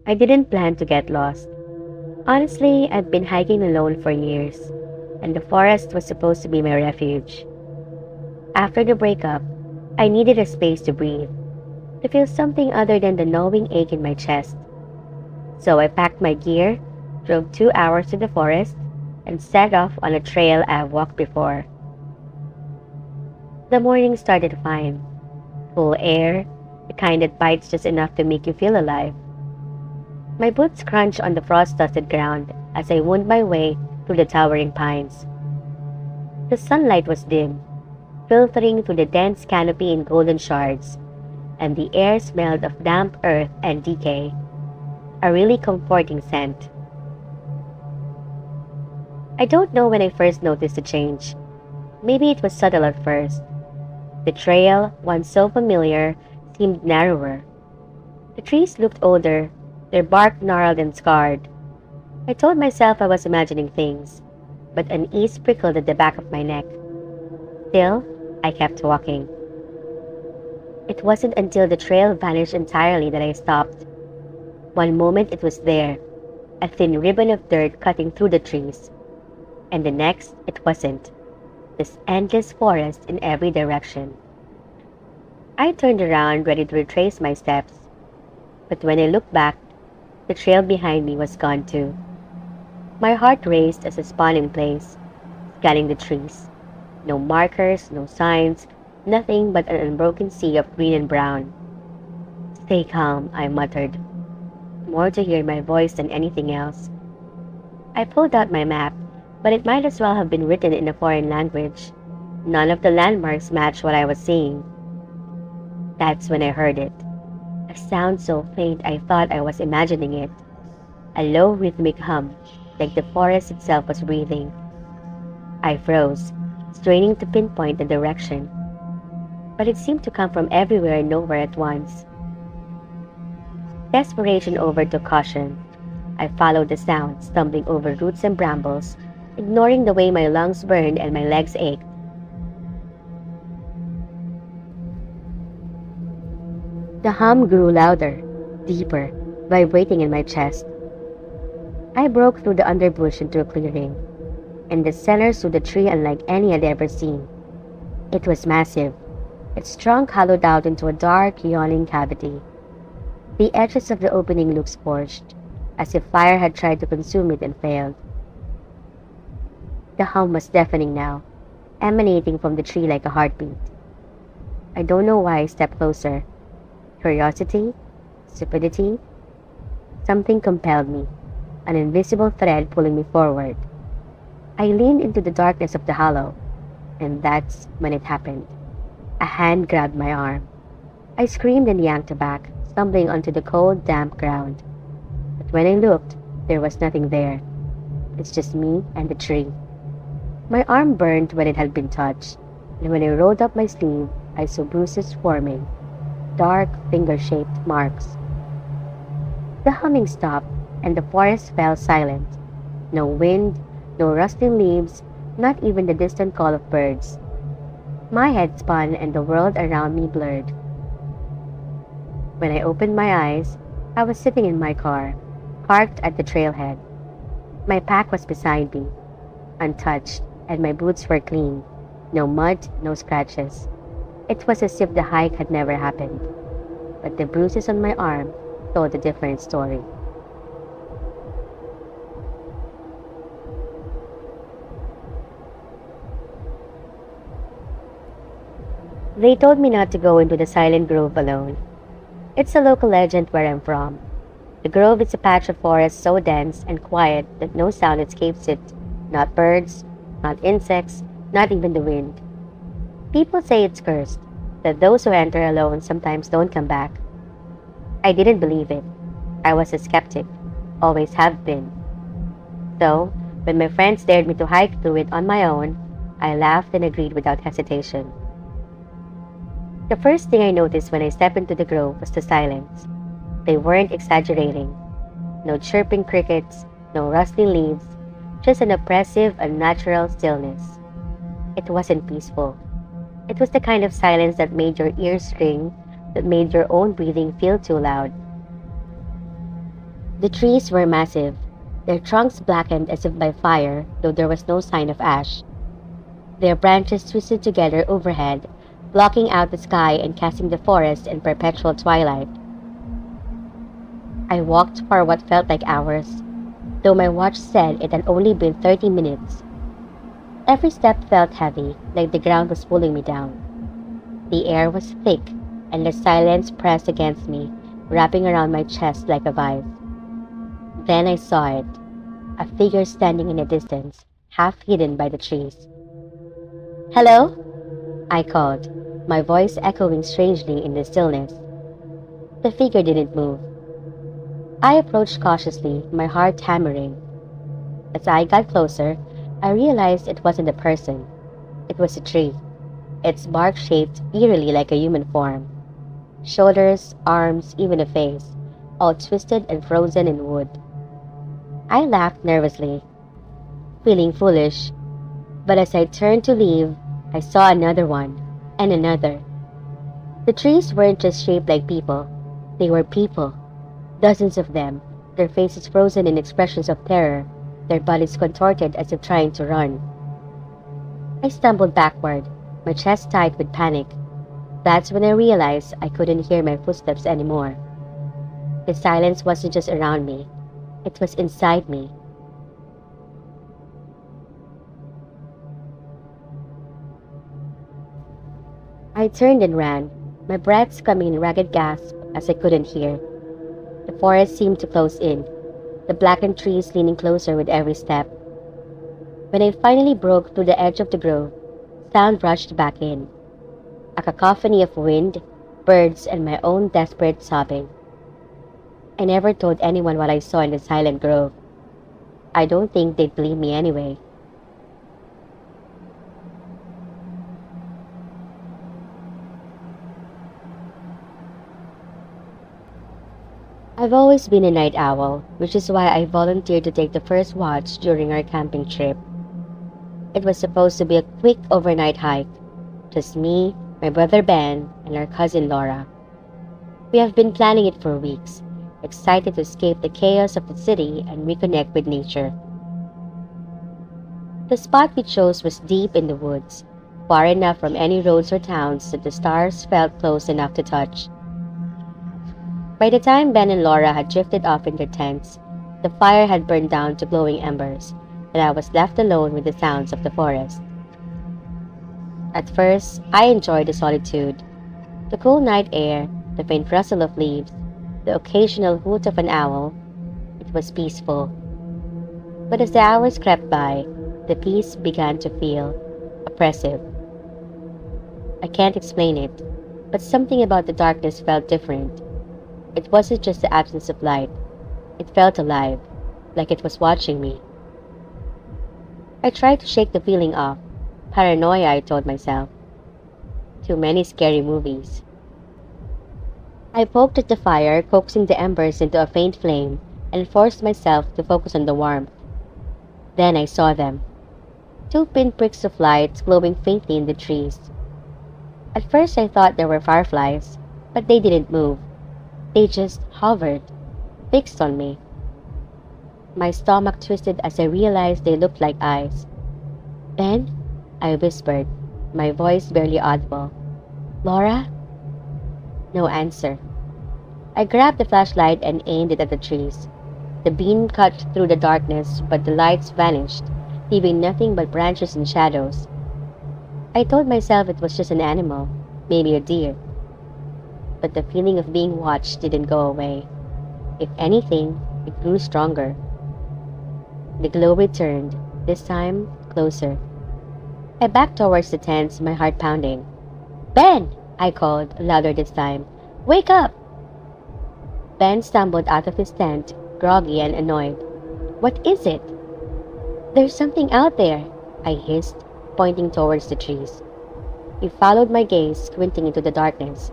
I didn't plan to get lost. Honestly, I've been hiking alone for years, and the forest was supposed to be my refuge. After the breakup, I needed a space to breathe, to feel something other than the gnawing ache in my chest. So I packed my gear, drove 2 hours to the forest, and set off on a trail I've walked before. The morning started fine, cool air, the kind that bites just enough to make you feel alive. My boots crunched on the frost-dusted ground as I wound my way through the towering pines. The sunlight was dim, filtering through the dense canopy in golden shards, and the air smelled of damp earth and decay, a really comforting scent. I don't know when I first noticed the change. Maybe it was subtle at first. The trail, once so familiar, seemed narrower. The trees looked older, their bark gnarled and scarred. I told myself I was imagining things, but unease prickled at the back of my neck. Still, I kept walking. It wasn't until the trail vanished entirely that I stopped. One moment it was there, a thin ribbon of dirt cutting through the trees, and the next it wasn't. This endless forest in every direction. I turned around, ready to retrace my steps, but when I looked back, the trail behind me was gone too. My heart raced as I spun in place, scanning the trees. No markers, no signs, nothing but an unbroken sea of green and brown. Stay calm, I muttered, more to hear my voice than anything else. I pulled out my map, but it might as well have been written in a foreign language. None of the landmarks matched what I was seeing. That's when I heard it. A sound so faint I thought I was imagining it. A low rhythmic hum, like the forest itself was breathing. I froze, straining to pinpoint the direction, but it seemed to come from everywhere and nowhere at once. Desperation overtook caution. I followed the sound, stumbling over roots and brambles, ignoring the way my lungs burned and my legs ached. The hum grew louder, deeper, vibrating in my chest. I broke through the underbrush into a clearing. In the center stood a tree unlike any I'd ever seen. It was massive, its trunk hollowed out into a dark, yawning cavity. The edges of the opening looked scorched, as if fire had tried to consume it and failed. The hum was deafening now, emanating from the tree like a heartbeat. I don't know why I stepped closer. Curiosity? Stupidity? Something compelled me, an invisible thread pulling me forward. I leaned into the darkness of the hollow, and that's when it happened. A hand grabbed my arm. I screamed and yanked back, stumbling onto the cold, damp ground. But when I looked, there was nothing there. It's just me and the tree. My arm burned when it had been touched, and when I rolled up my sleeve, I saw bruises forming, dark, finger-shaped marks. The humming stopped, and the forest fell silent. No wind, no rustling leaves, not even the distant call of birds. My head spun and the world around me blurred. When I opened my eyes, I was sitting in my car, parked at the trailhead. My pack was beside me, untouched, and my boots were clean. No mud, no scratches. It was as if the hike had never happened. But the bruises on my arm told a different story. They told me not to go into the silent grove alone. It's a local legend where I'm from. The grove is a patch of forest so dense and quiet that no sound escapes it. Not birds, not insects, not even the wind. People say it's cursed, that those who enter alone sometimes don't come back. I didn't believe it. I was a skeptic, always have been. So, when my friends dared me to hike through it on my own, I laughed and agreed without hesitation. The first thing I noticed when I stepped into the grove was the silence. They weren't exaggerating. No chirping crickets, no rustling leaves, just an oppressive, unnatural stillness. It wasn't peaceful. It was the kind of silence that made your ears ring, that made your own breathing feel too loud. The trees were massive, their trunks blackened as if by fire, though there was no sign of ash. Their branches twisted together overhead, blocking out the sky and casting the forest in perpetual twilight. I walked for what felt like hours, though my watch said it had only been 30 minutes. Every step felt heavy, like the ground was pulling me down. The air was thick, and the silence pressed against me, wrapping around my chest like a vice. Then I saw it, a figure standing in the distance, half hidden by the trees. "Hello?" I called, my voice echoing strangely in the stillness. The figure didn't move. I approached cautiously, my heart hammering. As I got closer, I realized it wasn't a person. It was a tree, its bark shaped eerily like a human form. Shoulders, arms, even a face, all twisted and frozen in wood. I laughed nervously, feeling foolish, but as I turned to leave, I saw another one, and another. The trees weren't just shaped like people, they were people, dozens of them, their faces frozen in expressions of terror, their bodies contorted as if trying to run. I stumbled backward, my chest tight with panic. That's when I realized I couldn't hear my footsteps anymore. The silence wasn't just around me, it was inside me. I turned and ran, my breaths coming in ragged gasps as I couldn't hear. The forest seemed to close in, the blackened trees leaning closer with every step. When I finally broke through the edge of the grove, sound rushed back in, a cacophony of wind, birds, and my own desperate sobbing. I never told anyone what I saw in the silent grove. I don't think they'd believe me anyway. I've always been a night owl, which is why I volunteered to take the first watch during our camping trip. It was supposed to be a quick overnight hike, just me, my brother Ben, and our cousin Laura. We have been planning it for weeks, excited to escape the chaos of the city and reconnect with nature. The spot we chose was deep in the woods, far enough from any roads or towns that the stars felt close enough to touch. By the time Ben and Laura had drifted off in their tents, the fire had burned down to glowing embers, and I was left alone with the sounds of the forest. At first, I enjoyed the solitude, the cool night air, the faint rustle of leaves, the occasional hoot of an owl. It was peaceful. But as the hours crept by, the peace began to feel oppressive. I can't explain it, but something about the darkness felt different. It wasn't just the absence of light. It felt alive, like it was watching me. I tried to shake the feeling off. Paranoia, I told myself. Too many scary movies. I poked at the fire, coaxing the embers into a faint flame, and forced myself to focus on the warmth. Then I saw them. Two pinpricks of light glowing faintly in the trees. At first I thought they were fireflies, but they didn't move. They just hovered, fixed on me. My stomach twisted as I realized they looked like eyes. "Ben?" I whispered, my voice barely audible. "Laura?" No answer. I grabbed the flashlight and aimed it at the trees. The beam cut through the darkness, but the lights vanished, leaving nothing but branches and shadows. I told myself it was just an animal, maybe a deer. But the feeling of being watched didn't go away. If anything, it grew stronger. The glow returned, this time closer. I backed towards the tents, my heart pounding. "Ben!" I called, louder this time. "Wake up!" Ben stumbled out of his tent, groggy and annoyed. "What is it?" "There's something out there," I hissed, pointing towards the trees. He followed my gaze, squinting into the darkness.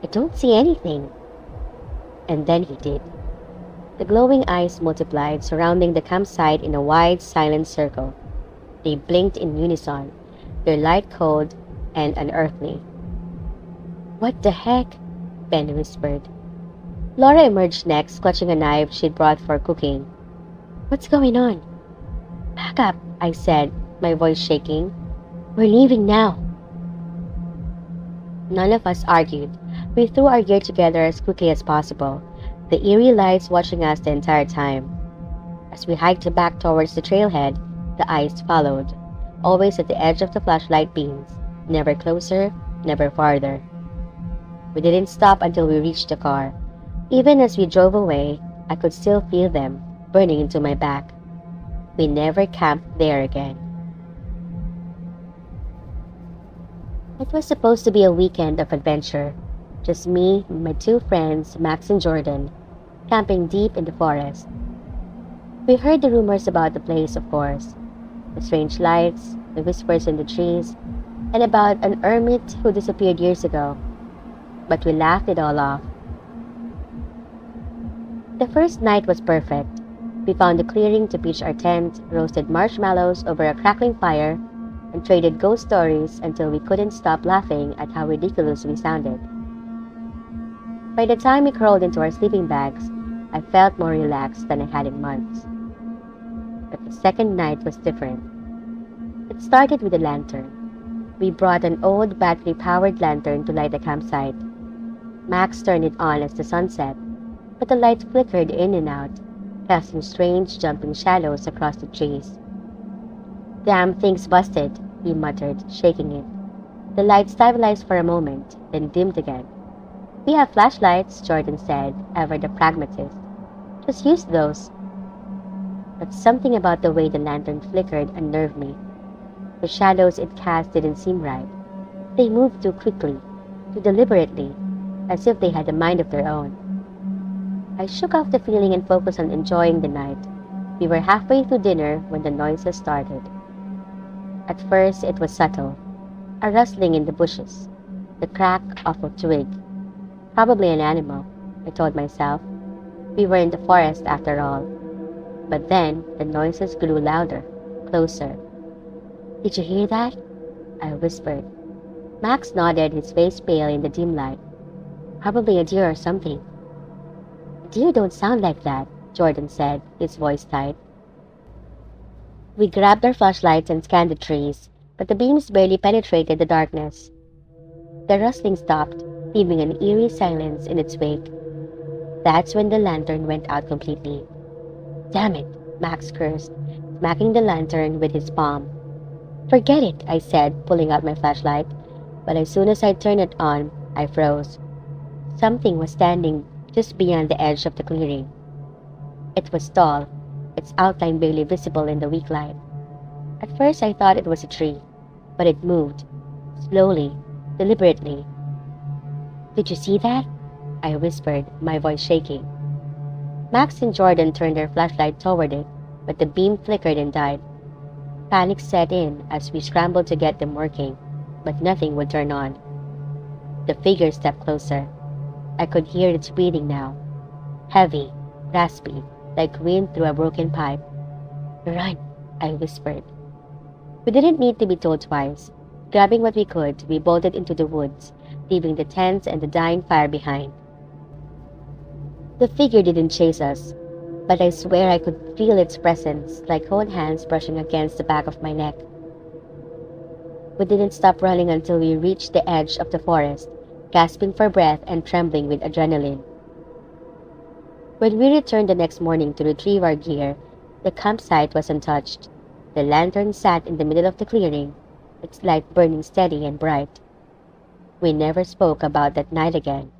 "I don't see anything." And then he did. The glowing eyes multiplied, surrounding the campsite in a wide, silent circle. They blinked in unison, their light cold and unearthly. "What the heck?" Ben whispered. Laura emerged next, clutching a knife she'd brought for cooking. What's going on? Back up, I said, my voice shaking. We're leaving now. None of us argued. We threw our gear together as quickly as possible, the eerie lights watching us the entire time. As we hiked back towards the trailhead, the eyes followed, always at the edge of the flashlight beams, never closer, never farther. We didn't stop until we reached the car. Even as we drove away, I could still feel them burning into my back. We never camped there again. It was supposed to be a weekend of adventure. Just me, my two friends, Max and Jordan, camping deep in the forest. We heard the rumors about the place, of course. The strange lights, the whispers in the trees, and about an hermit who disappeared years ago. But we laughed it all off. The first night was perfect. We found a clearing to pitch our tent, roasted marshmallows over a crackling fire, and traded ghost stories until we couldn't stop laughing at how ridiculous we sounded. By the time we crawled into our sleeping bags, I felt more relaxed than I had in months. But the second night was different. It started with a lantern. We brought an old battery-powered lantern to light the campsite. Max turned it on as the sun set, but the light flickered in and out, casting strange jumping shadows across the trees. Damn thing's busted, he muttered, shaking it. The light stabilized for a moment, then dimmed again. We have flashlights, Jordan said, ever the pragmatist. Just use those. But something about the way the lantern flickered unnerved me. The shadows it cast didn't seem right. They moved too quickly, too deliberately, as if they had a mind of their own. I shook off the feeling and focused on enjoying the night. We were halfway through dinner when the noises started. At first it was subtle, a rustling in the bushes, the crack of a twig. Probably an animal, I told myself. We were in the forest after all. But then the noises grew louder, closer. Did you hear that? I whispered. Max nodded, his face pale in the dim light. Probably a deer or something. Deer don't sound like that, Jordan said, his voice tight. We grabbed our flashlights and scanned the trees, but the beams barely penetrated the darkness. The rustling stopped, leaving an eerie silence in its wake. That's when the lantern went out completely. Damn it, Max cursed, smacking the lantern with his palm. Forget it, I said, pulling out my flashlight, but as soon as I turned it on, I froze. Something was standing just beyond the edge of the clearing. It was tall, its outline barely visible in the weak light. At first I thought it was a tree, but it moved, slowly, deliberately. Did you see that? I whispered, my voice shaking. Max and Jordan turned their flashlight toward it, but the beam flickered and died. Panic set in as we scrambled to get them working, but nothing would turn on. The figure stepped closer. I could hear its breathing now. Heavy, raspy, like wind through a broken pipe. Run, I whispered. We didn't need to be told twice. Grabbing what we could, we bolted into the woods, leaving the tents and the dying fire behind. The figure didn't chase us, but I swear I could feel its presence, like cold hands brushing against the back of my neck. We didn't stop running until we reached the edge of the forest, gasping for breath and trembling with adrenaline. When we returned the next morning to retrieve our gear, the campsite was untouched. The lantern sat in the middle of the clearing, its light burning steady and bright. We never spoke about that night again.